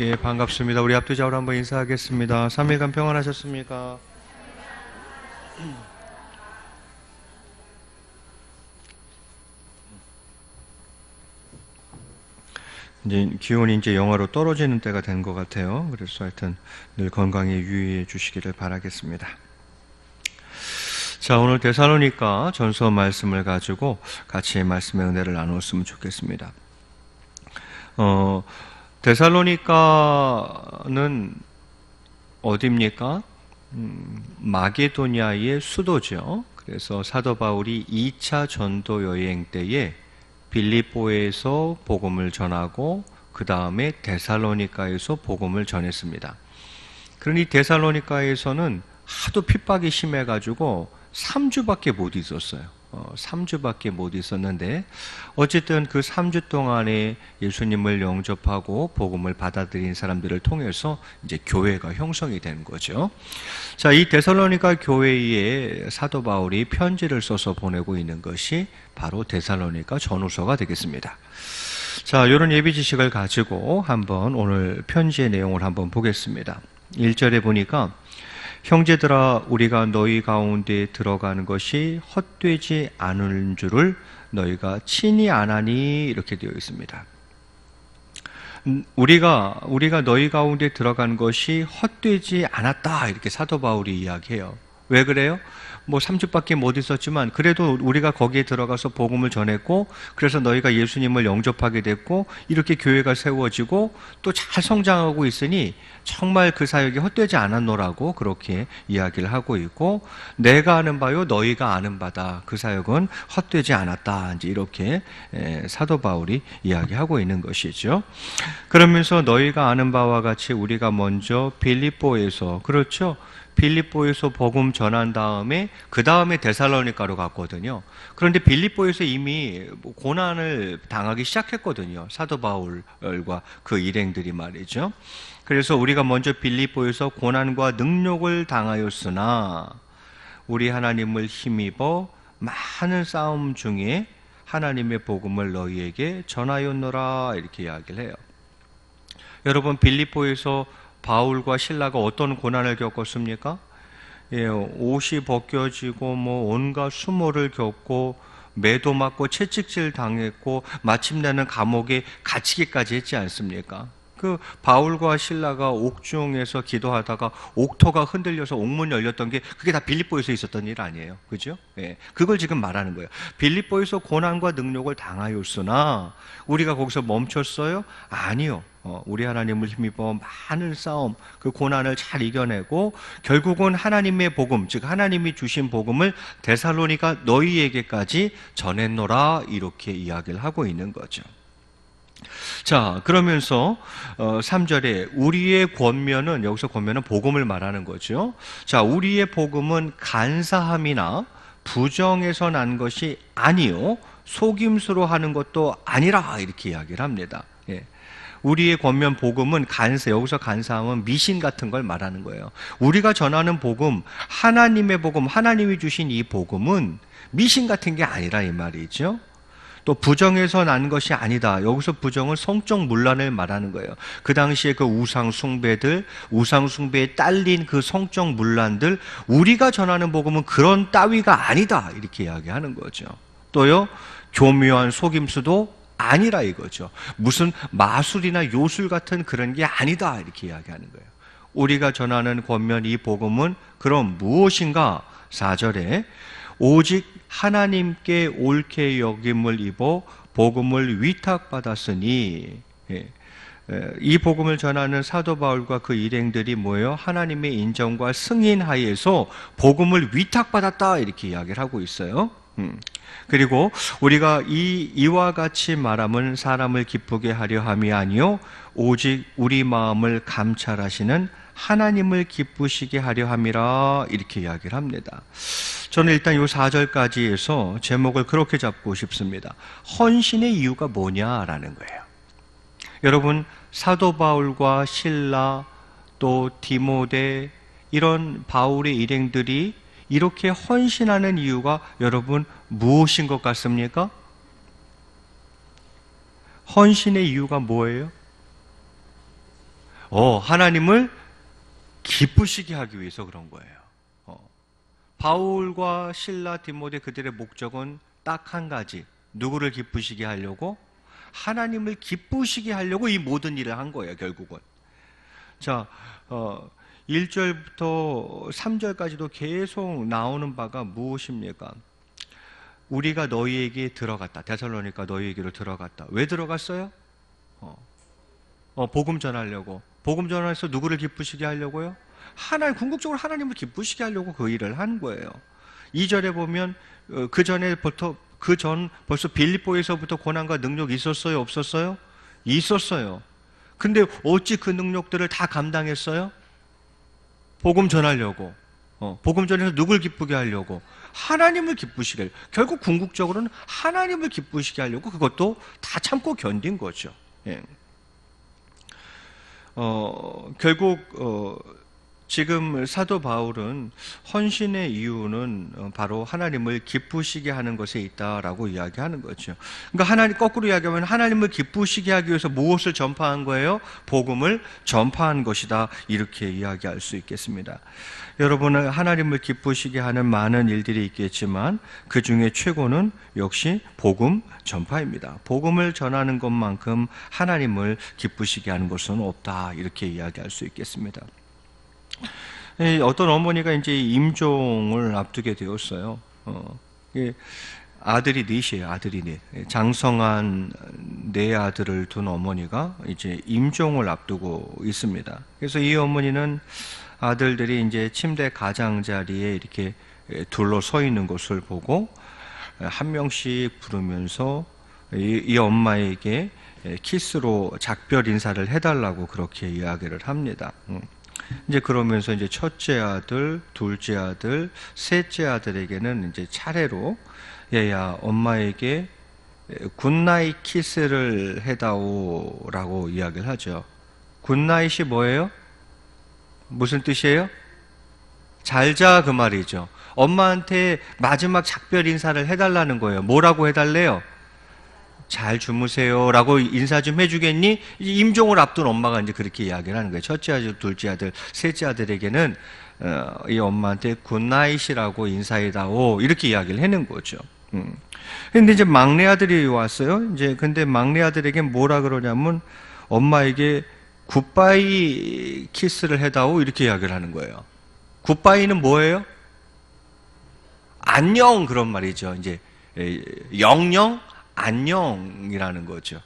예, 반갑습니다. 우리 합두자로 한번 인사하겠습니다. 3일간 평안하셨습니까? 이제 기온이 이제 영하로 떨어지는 때가 된 것 같아요. 그래서 하여튼 늘 건강에 유의해 주시기를 바라겠습니다. 자, 오늘 데살로니가 전서 말씀을 가지고 같이 말씀의 은혜를 나누었으면 좋겠습니다. 데살로니가는 어디입니까? 마게도냐의 수도죠. 그래서 사도 바울이 2차 전도 여행 때에 빌립보에서 복음을 전하고 그 다음에 데살로니가에서 복음을 전했습니다. 그러니 데살로니가에서는 하도 핍박이 심해가지고 3주밖에 못 있었어요. 3주밖에 못 있었는데 어쨌든 그 3주 동안에 예수님을 영접하고 복음을 받아들인 사람들을 통해서 이제 교회가 형성이 된 거죠. 자, 이 데살로니가 교회에 사도 바울이 편지를 써서 보내고 있는 것이 바로 데살로니가 전후서가 되겠습니다. 자, 이런 예비 지식을 가지고 한번 오늘 편지의 내용을 한번 보겠습니다. 1절에 보니까 형제들아 우리가 너희 가운데 들어가는 것이 헛되지 않은 줄을 너희가 친히 아나니 이렇게 되어 있습니다. 우리가 너희 가운데 들어간 것이 헛되지 않았다 이렇게 사도 바울이 이야기해요. 왜 그래요? 뭐 3주밖에 못 있었지만 그래도 우리가 거기에 들어가서 복음을 전했고 그래서 너희가 예수님을 영접하게 됐고 이렇게 교회가 세워지고 또 잘 성장하고 있으니 정말 그 사역이 헛되지 않았노라고 그렇게 이야기를 하고 있고 내가 아는 바요 너희가 아는 바다 그 사역은 헛되지 않았다 이제 이렇게 사도 바울이 이야기하고 있는 것이죠. 그러면서 너희가 아는 바와 같이 우리가 먼저 빌립보에서 그렇죠. 빌립보에서 복음 전한 다음에 그 다음에 데살로니가로 갔거든요. 그런데 빌립보에서 이미 고난을 당하기 시작했거든요. 사도 바울과 그 일행들이 말이죠. 그래서 우리가 먼저 빌립보에서 고난과 능욕을 당하였으나 우리 하나님을 힘입어 많은 싸움 중에 하나님의 복음을 너희에게 전하였노라 이렇게 이야기를 해요. 여러분 빌립보에서 바울과 실라가 어떤 고난을 겪었습니까? 예, 옷이 벗겨지고 뭐 온갖 수모를 겪고 매도 맞고 채찍질 당했고 마침내는 감옥에 갇히기까지 했지 않습니까? 그 바울과 실라가 옥중에서 기도하다가 옥토가 흔들려서 옥문이 열렸던 게 그게 다 빌립보에서 있었던 일 아니에요. 그죠? 예, 그걸 지금 말하는 거예요. 빌립보에서 고난과 능욕을 당하였으나 우리가 거기서 멈췄어요? 아니요. 우리 하나님을 힘입어 많은 싸움, 그 고난을 잘 이겨내고 결국은 하나님의 복음, 즉 하나님이 주신 복음을 데살로니가 너희에게까지 전했노라 이렇게 이야기를 하고 있는 거죠. 자, 그러면서 3절에 우리의 권면은 여기서 권면은 복음을 말하는 거죠. 자, 우리의 복음은 간사함이나 부정에서 난 것이 아니요 속임수로 하는 것도 아니라 이렇게 이야기를 합니다. 예. 우리의 권면 복음은 여기서 간사함은 미신 같은 걸 말하는 거예요. 우리가 전하는 복음, 하나님의 복음, 하나님이 주신 이 복음은 미신 같은 게 아니라 이 말이죠. 또 부정에서 난 것이 아니다. 여기서 부정은 성적 문란을 말하는 거예요. 그 당시에 그 우상 숭배에 딸린 그 성적 문란들, 우리가 전하는 복음은 그런 따위가 아니다. 이렇게 이야기하는 거죠. 또요, 교묘한 속임수도 아니라 이거죠. 무슨 마술이나 요술 같은 그런 게 아니다. 이렇게 이야기하는 거예요. 우리가 전하는 권면 이 복음은 그럼 무엇인가? 4절에 오직 하나님께 옳게 여김을 입어 복음을 위탁받았으니 이 복음을 전하는 사도 바울과 그 일행들이 뭐예요? 하나님의 인정과 승인 하에서 복음을 위탁받았다 이렇게 이야기를 하고 있어요. 그리고 우리가 이와 같이 말함은 사람을 기쁘게 하려 함이 아니요 오직 우리 마음을 감찰하시는 하나님을 기쁘시게 하려 함이라 이렇게 이야기를 합니다. 저는 일단 이 4절까지 해서 제목을 그렇게 잡고 싶습니다. 헌신의 이유가 뭐냐라는 거예요. 여러분 사도 바울과 실라 또 디모데 이런 바울의 일행들이 이렇게 헌신하는 이유가 여러분 무엇인 것 같습니까? 헌신의 이유가 뭐예요? 하나님을 기쁘시게 하기 위해서 그런 거예요. 바울과 실라, 디모데 그들의 목적은 딱 한 가지. 누구를 기쁘시게 하려고? 하나님을 기쁘시게 하려고 이 모든 일을 한 거예요, 결국은. 자, 1절부터 3절까지도 계속 나오는 바가 무엇입니까? 우리가 너희에게 들어갔다. 데살로니가 너희에게로 들어갔다. 왜 들어갔어요? 복음 전하려고. 복음 전해서 누구를 기쁘시게 하려고요? 궁극적으로 하나님을 기쁘시게 하려고 그 일을 한 거예요. 2절에 보면 벌써 빌립보에서부터 고난과 능력이 있었어요? 없었어요? 있었어요. 근데 어찌 그 능력들을 다 감당했어요? 복음 전하려고. 복음 전해서 누굴 기쁘게 하려고? 하나님을 기쁘시게 하려고. 결국 궁극적으로는 하나님을 기쁘시게 하려고 그것도 다 참고 견딘 거죠. 예. 결국 지금 사도 바울은 헌신의 이유는 바로 하나님을 기쁘시게 하는 것에 있다라고 이야기하는 거죠. 그러니까 거꾸로 이야기하면 하나님을 기쁘시게 하기 위해서 무엇을 전파한 거예요? 복음을 전파한 것이다. 이렇게 이야기할 수 있겠습니다. 여러분은 하나님을 기쁘시게 하는 많은 일들이 있겠지만 그 중에 최고는 역시 복음 전파입니다. 복음을 전하는 것만큼 하나님을 기쁘시게 하는 것은 없다. 이렇게 이야기할 수 있겠습니다. 어떤 어머니가 이제 임종을 앞두게 되었어요. 아들이 넷이에요. 아들이 넷. 장성한 네 아들을 둔 어머니가 이제 임종을 앞두고 있습니다. 그래서 이 어머니는 아들들이 이제 침대 가장자리에 이렇게 둘러서 있는 것을 보고 한 명씩 부르면서 이 엄마에게 키스로 작별 인사를 해달라고 그렇게 이야기를 합니다. 이제 그러면서 이제 첫째 아들, 둘째 아들, 셋째 아들에게는 이제 차례로 얘야 엄마에게 굿나잇 키스를 해다오라고 이야기를 하죠. 굿나잇이 뭐예요? 무슨 뜻이에요? 잘자 그 말이죠. 엄마한테 마지막 작별 인사를 해달라는 거예요. 뭐라고 해달래요? 잘 주무세요 라고 인사 좀 해주겠니? 임종을 앞둔 엄마가 이제 그렇게 이야기를 하는 거예요. 첫째 아들, 둘째 아들, 셋째 아들에게는 이 엄마한테 굿나잇이라고 인사해다오 이렇게 이야기를 해는 거죠. 근데 이제 막내 아들이 왔어요. 이제 근데 막내 아들에게 뭐라 그러냐면 엄마에게 굿바이 키스를 해다오 이렇게 이야기를 하는 거예요. 굿바이는 뭐예요? 안녕 그런 말이죠. 이제 영영 안녕이라는 거죠.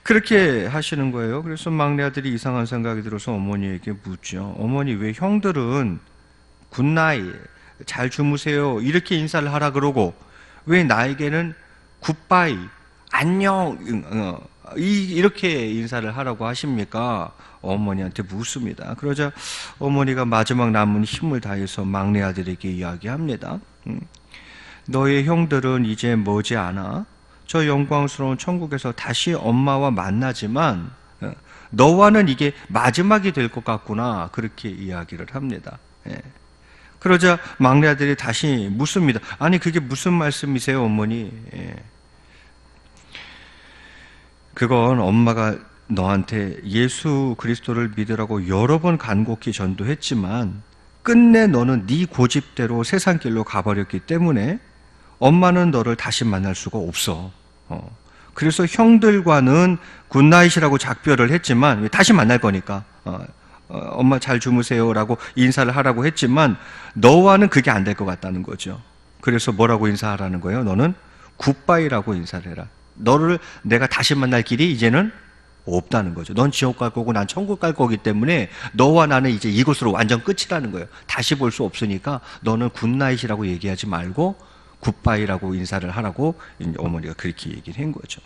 그렇게 하시는 거예요. 그래서 막내 아들이 이상한 생각이 들어서 어머니에게 묻죠. 어머니 왜 형들은 굿나잇 잘 주무세요 이렇게 인사를 하라 그러고 왜 나에게는 굿바이 안녕 이렇게 인사를 하라고 하십니까? 어머니한테 묻습니다. 그러자 어머니가 마지막 남은 힘을 다해서 막내 아들에게 이야기합니다. 너의 형들은 이제 머지않아 저 영광스러운 천국에서 다시 엄마와 만나지만 너와는 이게 마지막이 될 것 같구나 그렇게 이야기를 합니다. 그러자 막내 아들이 다시 묻습니다. 아니 그게 무슨 말씀이세요 어머니? 그건 엄마가 너한테 예수 그리스도를 믿으라고 여러 번 간곡히 전도했지만 끝내 너는 네 고집대로 세상 길로 가버렸기 때문에 엄마는 너를 다시 만날 수가 없어. 그래서 형들과는 굿나잇이라고 작별을 했지만 다시 만날 거니까 엄마 잘 주무세요라고 인사를 하라고 했지만 너와는 그게 안 될 것 같다는 거죠. 그래서 뭐라고 인사하라는 거예요? 너는 굿바이라고 인사를 해라. 너를 내가 다시 만날 길이 이제는 없다는 거죠. 넌 지옥 갈 거고 난 천국 갈 거기 때문에 너와 나는 이제 이것으로 완전 끝이라는 거예요. 다시 볼 수 없으니까 너는 굿나잇이라고 얘기하지 말고 굿바이라고 인사를 하라고 어머니가 그렇게 얘기를 한 거죠.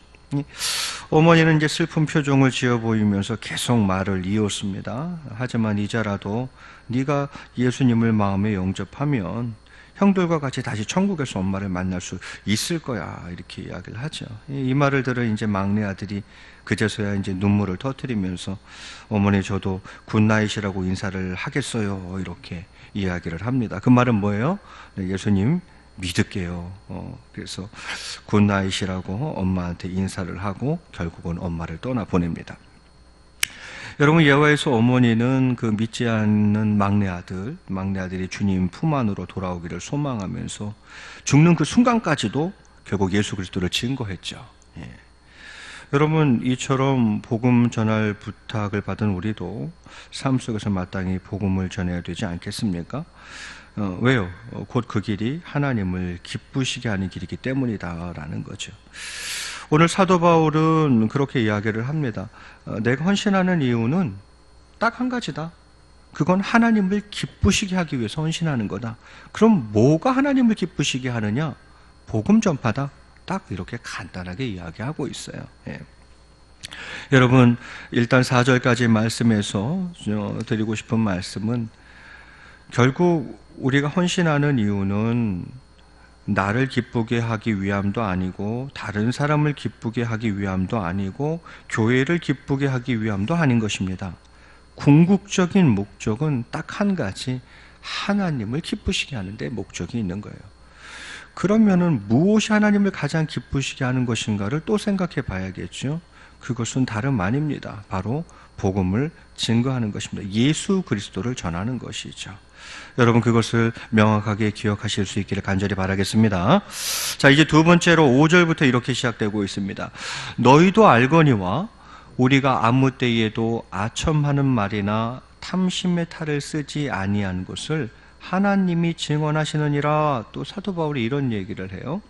어머니는 이제 슬픈 표정을 지어 보이면서 계속 말을 이었습니다. 하지만 이제라도 네가 예수님을 마음에 영접하면 형들과 같이 다시 천국에서 엄마를 만날 수 있을 거야 이렇게 이야기를 하죠. 이 말을 들어 이제 막내 아들이 그제서야 이제 눈물을 터뜨리면서 어머니 저도 굿나잇이라고 인사를 하겠어요 이렇게 이야기를 합니다. 그 말은 뭐예요? 예수님 믿을게요. 그래서 굿나잇이라고 엄마한테 인사를 하고 결국은 엄마를 떠나 보냅니다. 여러분, 여호와의 어머니는 그 믿지 않는 막내아들이 주님 품 안으로 돌아오기를 소망하면서 죽는 그 순간까지도 결국 예수 그리스도를 증거했죠. 예. 여러분, 이처럼 복음 전할 부탁을 받은 우리도 삶 속에서 마땅히 복음을 전해야 되지 않겠습니까? 왜요? 곧 그 길이 하나님을 기쁘시게 하는 길이기 때문이다라는 거죠. 오늘 사도 바울은 그렇게 이야기를 합니다. 내가 헌신하는 이유는 딱 한 가지다. 그건 하나님을 기쁘시게 하기 위해서 헌신하는 거다. 그럼 뭐가 하나님을 기쁘시게 하느냐? 복음 전파다. 딱 이렇게 간단하게 이야기하고 있어요. 예. 여러분, 일단 4절까지 말씀에서 드리고 싶은 말씀은 결국 우리가 헌신하는 이유는 나를 기쁘게 하기 위함도 아니고 다른 사람을 기쁘게 하기 위함도 아니고 교회를 기쁘게 하기 위함도 아닌 것입니다. 궁극적인 목적은 딱 한 가지, 하나님을 기쁘시게 하는 데 목적이 있는 거예요. 그러면은 무엇이 하나님을 가장 기쁘시게 하는 것인가를 또 생각해 봐야겠죠. 그것은 다름 아닙니다. 바로 복음을 증거하는 것입니다. 예수 그리스도를 전하는 것이죠. 여러분, 그것을 명확하게 기억하실 수 있기를 간절히 바라겠습니다. 자, 이제 두 번째로 5절부터 이렇게 시작되고 있습니다. 너희도 알거니와 우리가 아무 때에도 아첨하는 말이나 탐심의 탈을 쓰지 아니한 것을 하나님이 증언하시느니라. 또 사도 바울이 이런 얘기를 해요.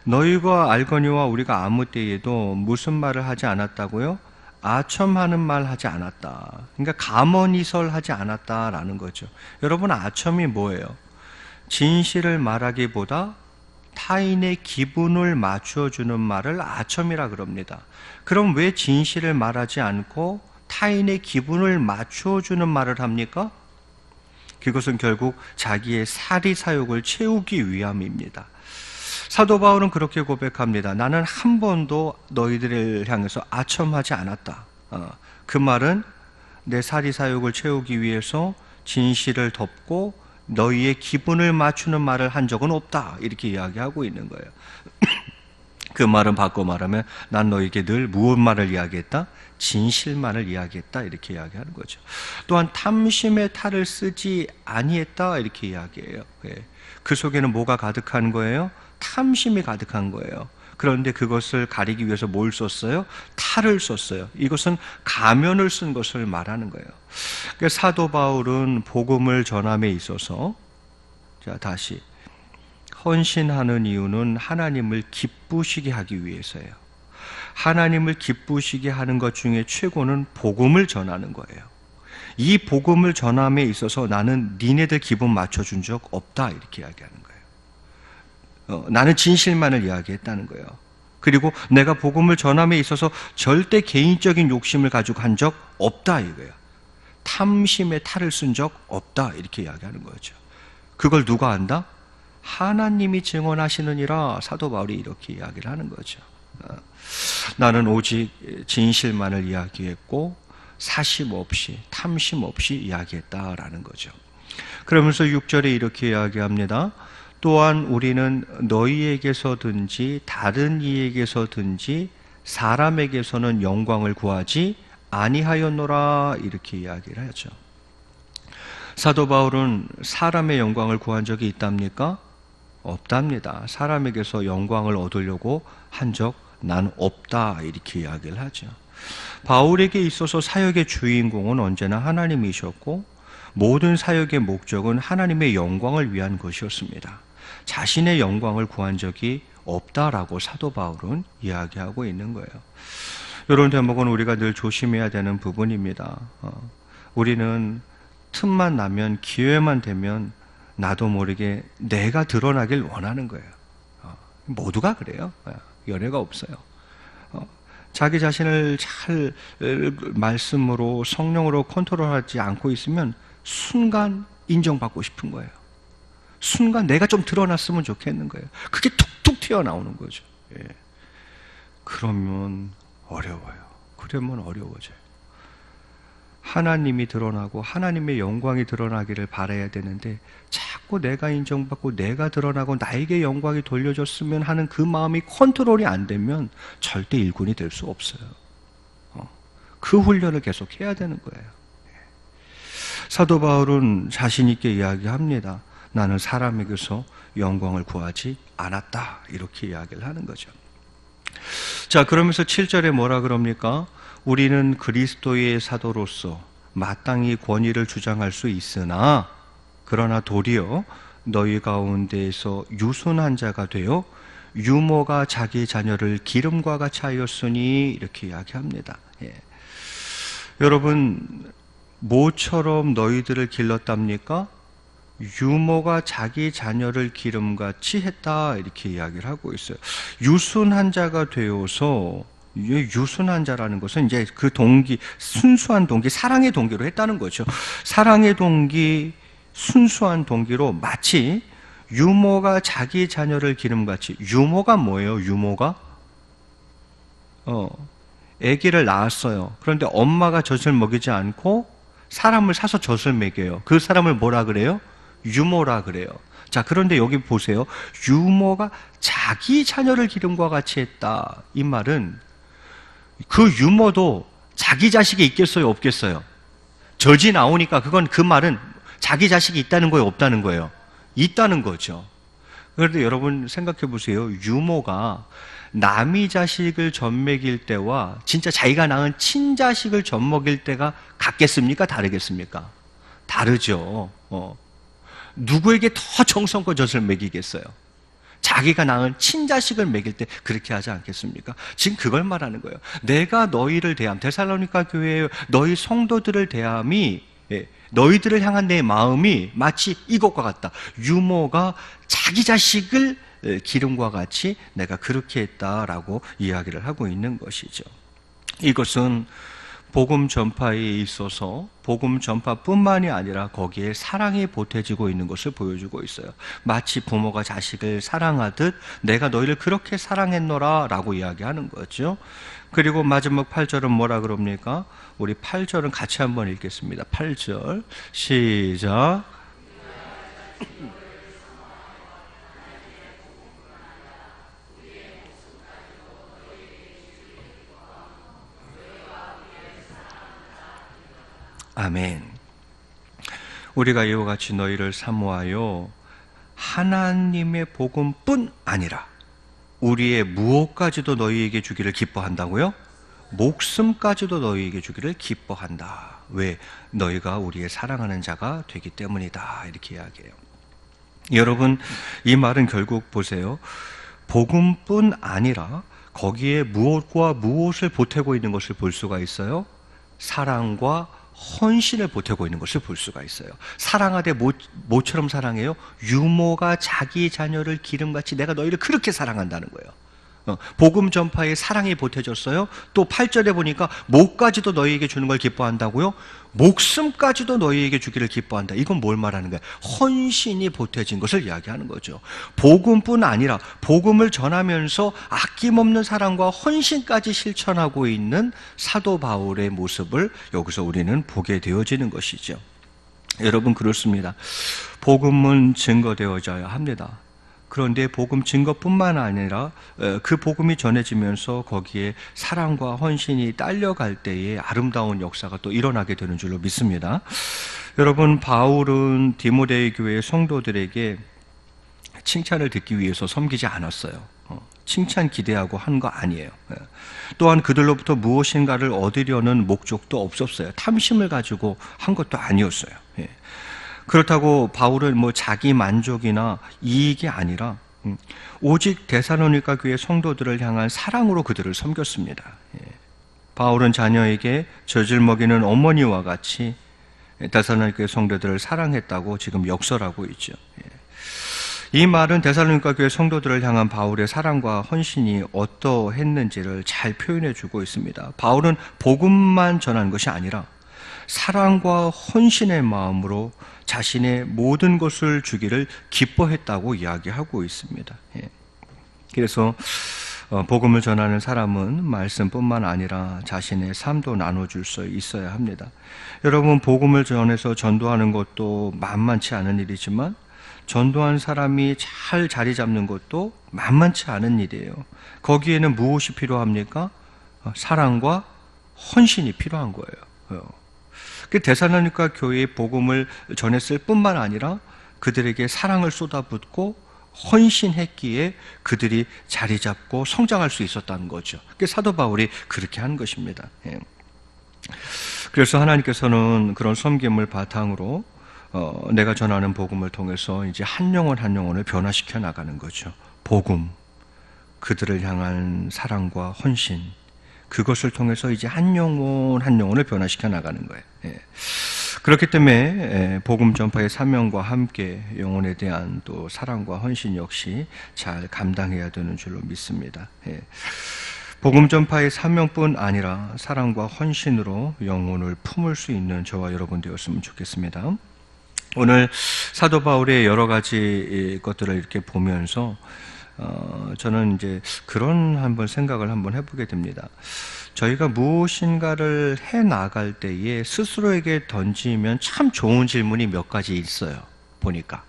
너희가 알거니와 우리가 아무 때에도 무슨 말을 하지 않았다고요? 아첨하는 말 하지 않았다. 그러니까 감언이설 하지 않았다라는 거죠. 여러분, 아첨이 뭐예요? 진실을 말하기보다 타인의 기분을 맞춰주는 말을 아첨이라 그럽니다. 그럼 왜 진실을 말하지 않고 타인의 기분을 맞춰주는 말을 합니까? 그것은 결국 자기의 사리사욕을 채우기 위함입니다. 사도 바울은 그렇게 고백합니다. 나는 한 번도 너희들을 향해서 아첨하지 않았다. 그 말은 내 사리사욕을 채우기 위해서 진실을 덮고 너희의 기분을 맞추는 말을 한 적은 없다. 이렇게 이야기하고 있는 거예요. 그 말은 바꿔 말하면 난 너에게 늘 무엇 말을 이야기했다? 진실만을 이야기했다. 이렇게 이야기하는 거죠. 또한 탐심의 탈을 쓰지 아니했다. 이렇게 이야기해요. 그 속에는 뭐가 가득한 거예요? 탐심이 가득한 거예요. 그런데 그것을 가리기 위해서 뭘 썼어요? 탈을 썼어요. 이것은 가면을 쓴 것을 말하는 거예요. 사도 바울은 복음을 전함에 있어서, 자, 다시 헌신하는 이유는 하나님을 기쁘시게 하기 위해서예요. 하나님을 기쁘시게 하는 것 중에 최고는 복음을 전하는 거예요. 이 복음을 전함에 있어서 나는 니네들 기분 맞춰준 적 없다. 이렇게 이야기하는 거예요. 나는 진실만을 이야기했다는 거예요. 그리고 내가 복음을 전함에 있어서 절대 개인적인 욕심을 가지고 한 적 없다 이거예요. 탐심의 탈을 쓴 적 없다 이렇게 이야기하는 거죠. 그걸 누가 안다? 하나님이 증언하시느니라. 사도 바울이 이렇게 이야기를 하는 거죠. 나는 오직 진실만을 이야기했고 사심 없이 탐심 없이 이야기했다라는 거죠. 그러면서 6절에 이렇게 이야기합니다. 또한 우리는 너희에게서든지 다른 이에게서든지 사람에게서는 영광을 구하지 아니하였노라. 이렇게 이야기를 하죠. 사도 바울은 사람의 영광을 구한 적이 있답니까? 없답니다. 사람에게서 영광을 얻으려고 한 적 난 없다. 이렇게 이야기를 하죠. 바울에게 있어서 사역의 주인공은 언제나 하나님이셨고 모든 사역의 목적은 하나님의 영광을 위한 것이었습니다. 자신의 영광을 구한 적이 없다라고 사도 바울은 이야기하고 있는 거예요. 이런 대목은 우리가 늘 조심해야 되는 부분입니다. 우리는 틈만 나면, 기회만 되면 나도 모르게 내가 드러나길 원하는 거예요. 모두가 그래요. 연애가 없어요. 자기 자신을 잘 말씀으로 성령으로 컨트롤하지 않고 있으면 순간 인정받고 싶은 거예요. 순간 내가 좀 드러났으면 좋겠는 거예요. 그게 툭툭 튀어나오는 거죠. 예. 그러면 어려워져요. 하나님이 드러나고 하나님의 영광이 드러나기를 바라야 되는데 자꾸 내가 인정받고 내가 드러나고 나에게 영광이 돌려졌으면 하는 그 마음이 컨트롤이 안 되면 절대 일꾼이 될 수 없어요. 그 훈련을 계속 해야 되는 거예요. 사도 바울은 자신 있게 이야기합니다. 나는 사람에게서 영광을 구하지 않았다. 이렇게 이야기를 하는 거죠. 자, 그러면서 7절에 뭐라 그럽니까? 우리는 그리스도의 사도로서 마땅히 권위를 주장할 수 있으나 그러나 도리어 너희 가운데에서 유순한 자가 되어 유모가 자기 자녀를 기름과 같이 하였으니 이렇게 이야기합니다. 예. 여러분, 모처럼 너희들을 길렀답니까? 유모가 자기 자녀를 기름같이 했다 이렇게 이야기를 하고 있어요. 유순한 자가 되어서, 유순한 자라는 것은 이제 그 동기, 순수한 동기, 사랑의 동기로 했다는 거죠. 사랑의 동기, 순수한 동기로 마치 유모가 자기 자녀를 기름같이. 유모가 뭐예요? 유모가 아기를 낳았어요. 그런데 엄마가 젖을 먹이지 않고 사람을 사서 젖을 먹여요. 그 사람을 뭐라 그래요? 유모라 그래요. 자, 그런데 여기 보세요. 유모가 자기 자녀를 기름과 같이 했다. 이 말은 그 유모도 자기 자식이 있겠어요? 없겠어요? 젖이 나오니까 그 말은 자기 자식이 있다는 거예요? 없다는 거예요? 있다는 거죠. 그런데 여러분 생각해 보세요. 유모가 남의 자식을 젖먹일 때와 진짜 자기가 낳은 친자식을 젖먹일 때가 같겠습니까? 다르겠습니까? 다르죠. 누구에게 더 정성껏 젖을 먹이겠어요? 자기가 낳은 친자식을 먹일 때 그렇게 하지 않겠습니까? 지금 그걸 말하는 거예요. 내가 너희를 대함, 데살로니가 교회의 너희 성도들을 대함이, 너희들을 향한 내 마음이 마치 이것과 같다. 유모가 자기 자식을 기름과 같이 내가 그렇게 했다라고 이야기를 하고 있는 것이죠. 이것은 복음 전파에 있어서 복음 전파뿐만이 아니라 거기에 사랑이 보태지고 있는 것을 보여주고 있어요. 마치 부모가 자식을 사랑하듯 내가 너희를 그렇게 사랑했노라 라고 이야기하는 거죠. 그리고 마지막 8절은 뭐라 그럽니까? 우리 8절은 같이 한번 읽겠습니다. 8절 시작. 아멘. 우리가 이와 같이 너희를 사모하여 하나님의 복음뿐 아니라 우리의 무엇까지도 너희에게 주기를 기뻐한다고요? 목숨까지도 너희에게 주기를 기뻐한다. 왜? 너희가 우리의 사랑하는 자가 되기 때문이다. 이렇게 이야기해요. 여러분, 이 말은 결국 보세요. 복음뿐 아니라 거기에 무엇과 무엇을 보태고 있는 것을 볼 수가 있어요. 사랑과 헌신을 보태고 있는 것을 볼 수가 있어요. 사랑하되 뭐처럼 사랑해요? 유모가 자기 자녀를 기름같이 내가 너희를 그렇게 사랑한다는 거예요. 복음 전파에 사랑이 보태졌어요. 또 8절에 보니까 목까지도 너희에게 주는 걸 기뻐한다고요? 목숨까지도 너희에게 주기를 기뻐한다. 이건 뭘 말하는 거예요? 헌신이 보태진 것을 이야기하는 거죠. 복음뿐 아니라 복음을 전하면서 아낌없는 사랑과 헌신까지 실천하고 있는 사도 바울의 모습을 여기서 우리는 보게 되어지는 것이죠. 여러분, 그렇습니다. 복음은 증거되어져야 합니다. 그런데 복음 증거뿐만 아니라 그 복음이 전해지면서 거기에 사랑과 헌신이 딸려갈 때에 아름다운 역사가 또 일어나게 되는 줄로 믿습니다. 여러분, 바울은 디모데 교회의 성도들에게 칭찬을 듣기 위해서 섬기지 않았어요. 칭찬 기대하고 한 거 아니에요. 또한 그들로부터 무엇인가를 얻으려는 목적도 없었어요. 탐심을 가지고 한 것도 아니었어요. 그렇다고 바울은 자기 만족이나 이익이 아니라 오직 데살로니가 교회 성도들을 향한 사랑으로 그들을 섬겼습니다. 바울은 자녀에게 젖을 먹이는 어머니와 같이 데살로니가 교회 성도들을 사랑했다고 지금 역설하고 있죠. 이 말은 데살로니가 교회 성도들을 향한 바울의 사랑과 헌신이 어떠했는지를 잘 표현해 주고 있습니다. 바울은 복음만 전한 것이 아니라 사랑과 헌신의 마음으로 자신의 모든 것을 주기를 기뻐했다고 이야기하고 있습니다. 그래서 복음을 전하는 사람은 말씀뿐만 아니라 자신의 삶도 나눠줄 수 있어야 합니다. 여러분, 복음을 전해서 전도하는 것도 만만치 않은 일이지만 전도한 사람이 잘 자리 잡는 것도 만만치 않은 일이에요. 거기에는 무엇이 필요합니까? 사랑과 헌신이 필요한 거예요. 그 데살로니가 교회에 복음을 전했을 뿐만 아니라 그들에게 사랑을 쏟아붓고 헌신했기에 그들이 자리 잡고 성장할 수 있었다는 거죠. 그 사도 바울이 그렇게 한 것입니다. 그래서 하나님께서는 그런 섬김을 바탕으로 내가 전하는 복음을 통해서 이제 한 영혼 한 영혼을 변화시켜 나가는 거죠. 복음, 그들을 향한 사랑과 헌신, 그것을 통해서 이제 한 영혼 한 영혼을 변화시켜 나가는 거예요. 그렇기 때문에 복음 전파의 사명과 함께 영혼에 대한 또 사랑과 헌신 역시 잘 감당해야 되는 줄로 믿습니다. 복음 전파의 사명뿐 아니라 사랑과 헌신으로 영혼을 품을 수 있는 저와 여러분 되었으면 좋겠습니다. 오늘 사도 바울의 여러 가지 것들을 이렇게 보면서 저는 이제 그런 한번 생각을 한번 해보게 됩니다. 저희가 무엇인가를 해 나갈 때에 스스로에게 던지면 참 좋은 질문이 몇 가지 있어요. 보니까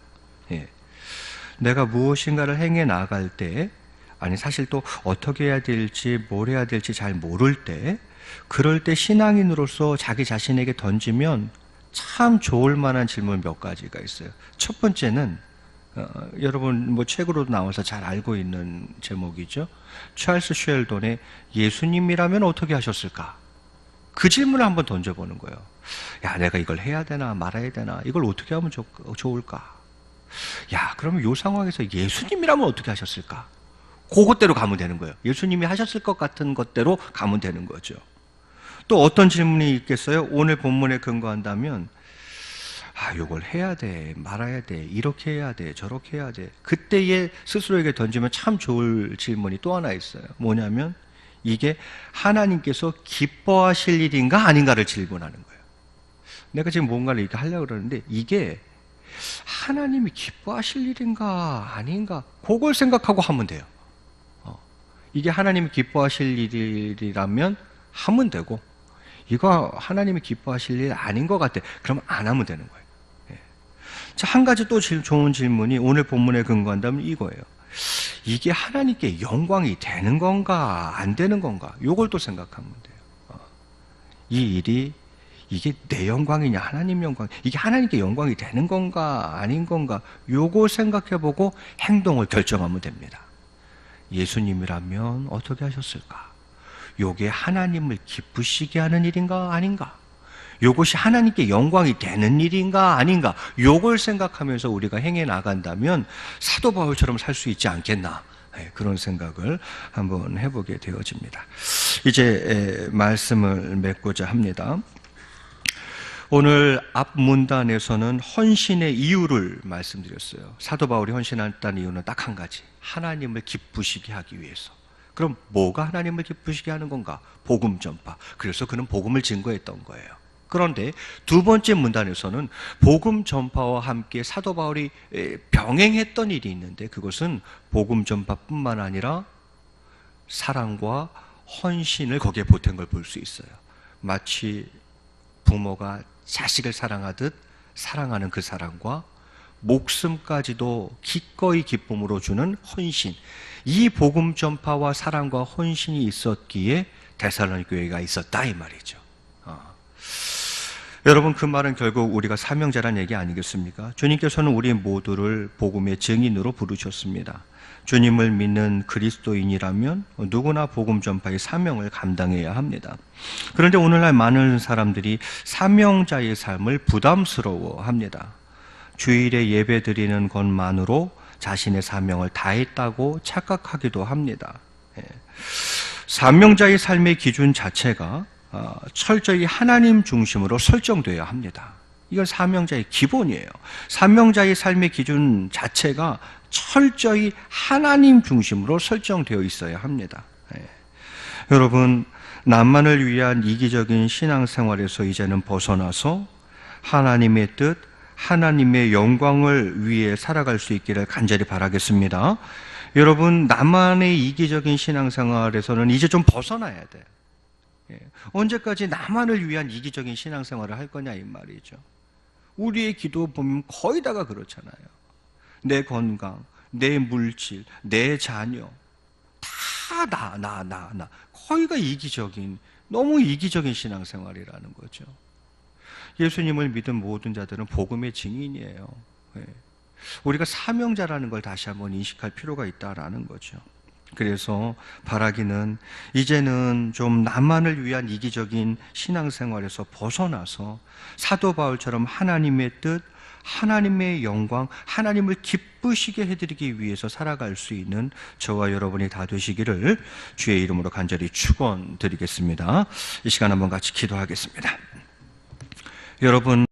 내가 무엇인가를 행해 나갈 때, 아니 사실 또 어떻게 해야 될지 뭘 해야 될지 잘 모를 때, 그럴 때 신앙인으로서 자기 자신에게 던지면 참 좋을 만한 질문 몇 가지가 있어요. 첫 번째는 여러분 뭐 책으로도 나와서 잘 알고 있는 제목이죠. 찰스 쉘돈의 예수님이라면 어떻게 하셨을까? 그 질문을 한번 던져보는 거예요. 야, 내가 이걸 해야 되나 말아야 되나, 이걸 어떻게 하면 좋을까? 야, 그러면 이 상황에서 예수님이라면 어떻게 하셨을까? 그것대로 가면 되는 거예요. 예수님이 하셨을 것 같은 것대로 가면 되는 거죠. 또 어떤 질문이 있겠어요? 오늘 본문에 근거한다면 이걸 해야 돼, 말아야 돼, 이렇게 해야 돼, 저렇게 해야 돼. 그때에 스스로에게 던지면 참 좋을 질문이 또 하나 있어요. 뭐냐면 이게 하나님께서 기뻐하실 일인가 아닌가를 질문하는 거예요. 내가 지금 뭔가를 이렇게 하려고 그러는데 이게 하나님이 기뻐하실 일인가 아닌가, 그걸 생각하고 하면 돼요. 이게 하나님이 기뻐하실 일이라면 하면 되고, 이거 하나님이 기뻐하실 일 아닌 것 같아, 그러면 안 하면 되는 거예요. 자, 한 가지 또 좋은 질문이 오늘 본문에 근거한다면 이거예요. 이게 하나님께 영광이 되는 건가 안 되는 건가, 요걸 또 생각하면 돼요. 이 일이 이게 내 영광이냐 하나님 영광, 이게 하나님께 영광이 되는 건가 아닌 건가, 요거 생각해보고 행동을 결정하면 됩니다. 예수님이라면 어떻게 하셨을까? 요게 하나님을 기쁘시게 하는 일인가 아닌가? 요것이 하나님께 영광이 되는 일인가 아닌가? 요걸 생각하면서 우리가 행해 나간다면 사도 바울처럼 살 수 있지 않겠나? 그런 생각을 한번 해보게 되어집니다. 이제 말씀을 맺고자 합니다. 오늘 앞 문단에서는 헌신의 이유를 말씀드렸어요. 사도 바울이 헌신했다는 이유는 딱 한 가지, 하나님을 기쁘시게 하기 위해서. 그럼 뭐가 하나님을 기쁘시게 하는 건가? 복음 전파. 그래서 그는 복음을 증거했던 거예요. 그런데 두 번째 문단에서는 복음 전파와 함께 사도 바울이 병행했던 일이 있는데, 그것은 복음 전파뿐만 아니라 사랑과 헌신을 거기에 보탠 걸 볼 수 있어요. 마치 부모가 자식을 사랑하듯 사랑하는 그 사랑과 목숨까지도 기꺼이 기쁨으로 주는 헌신, 이 복음 전파와 사랑과 헌신이 있었기에 데살로니가 교회가 있었다, 이 말이죠. 여러분, 그 말은 결국 우리가 사명자란 얘기 아니겠습니까? 주님께서는 우리 모두를 복음의 증인으로 부르셨습니다. 주님을 믿는 그리스도인이라면 누구나 복음 전파의 사명을 감당해야 합니다. 그런데 오늘날 많은 사람들이 사명자의 삶을 부담스러워합니다. 주일에 예배 드리는 것만으로 자신의 사명을 다했다고 착각하기도 합니다. 사명자의 삶의 기준 자체가 철저히 하나님 중심으로 설정되어야 합니다. 이건 사명자의 기본이에요. 사명자의 삶의 기준 자체가 철저히 하나님 중심으로 설정되어 있어야 합니다. 여러분, 남만을 위한 이기적인 신앙생활에서 이제는 벗어나서 하나님의 뜻, 하나님의 영광을 위해 살아갈 수 있기를 간절히 바라겠습니다. 여러분, 나만의 이기적인 신앙생활에서는 이제 좀 벗어나야 돼요. 언제까지 나만을 위한 이기적인 신앙생활을 할 거냐, 이 말이죠. 우리의 기도 보면 거의 다가 그렇잖아요. 내 건강, 내 물질, 내 자녀, 다 나. 거의가 이기적인, 너무 이기적인 신앙생활이라는 거죠. 예수님을 믿은 모든 자들은 복음의 증인이에요. 예. 우리가 사명자라는 걸 다시 한번 인식할 필요가 있다라는 거죠. 그래서 바라기는 이제는 좀 나만을 위한 이기적인 신앙생활에서 벗어나서 사도 바울처럼 하나님의 뜻, 하나님의 영광, 하나님을 기쁘시게 해드리기 위해서 살아갈 수 있는 저와 여러분이 다 되시기를 주의 이름으로 간절히 축원드리겠습니다. 이 시간 한번 같이 기도하겠습니다. 여러분